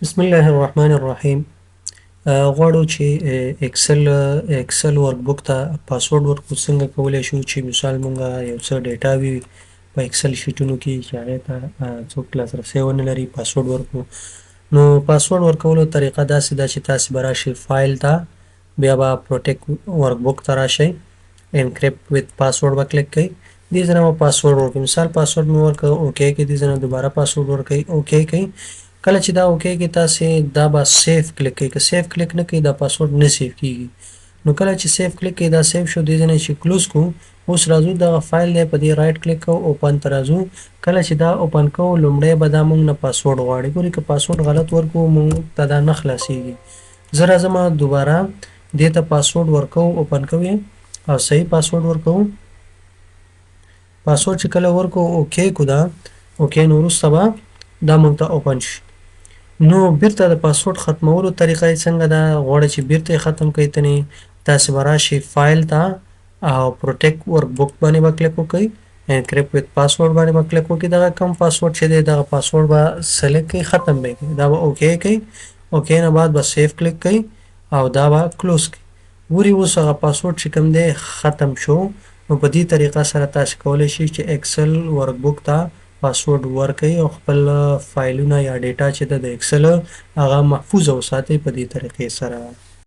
بسم الله الرحمن الرحیم. غواړو چې اکسل ورکبوک ته پاسورډ ورکړو. څنګه کولی شو چې مثال مونږ یو څه ډیټا وي په اکسل شیټونو کې چې هغې ته څوک لاسرسی ونه لري پاسورډ ورکړو. نو پاسورډ ورکولو طریقه داسې ده چې تاسې به راشئ فایل ته، بیا به پروټیک ورکبوک ته راشئ، انکریپټ ویت پاسورډ به کلیک کوئ. دې ځای نه به پاسورډ ورکړئ. مثال پاسورډ مې ورکړ، اوکې کوئ. دې ځای نه دوباره پاسورډ ورکړئ، اوکې کوئ. کله چې دا اوکې کې تاسې دا به سیف کلیک کوئ. که سیف کلیک نه کوئ دا پاسورډ نه سیف کیږي. نو کله چې سیف کلیک کوئ دا سیف شو. دې ځای نه چې کلوز کوو، اوس راځو دغه فایل دی په دې رایټ کلیک کوو، اوپن ته راځو. کله چې دا اوپن کوو لومړی به دا موږ نه پاسورډ غواړي. ګورئ که پاسورډ غلط ورکوو موږ ته دا نه خلاصیږي. زه راځم دوباره دې ته پاسورډ ورکوو، اوپن کوو او صحیح پاسورډ ورکوو. پاسورډ چې کله ورکوو اوکې کو دا اوکې، نو وروسته به دا موږ ته اوپن شي. نو بیرته د پاسورډ ختمولو طریقه یې څنګه ده؟ غواړئ چې بیرته یې ختم کړئ تنې تاسې به راشئ فایل ته او پروټیک ورکبوک باندې به کلیک وکړئ، انکریپټ ویت پاسورډ باندې به کلیک وکړئ. دغه کوم پاسورډ چې دی دغه پاسورډ به سلیکټ کړئ، ختم به یې کړئ. دا به اوکې کوئ، اوکې نه بعد به سیف کلیک کوئ او دا به کلوز کړئ. ګورئ اوس هغه پاسورډ چې کوم دی ختم شو. نو په دې طریقه سره تاسې کولی شئ چې اکسل ورکبوک ته پاسورډ ورکړئ او خپل فایلونه یا ډیټا چې ده د اکسل هغه محفوظ وساتئ په دې طریقې سره.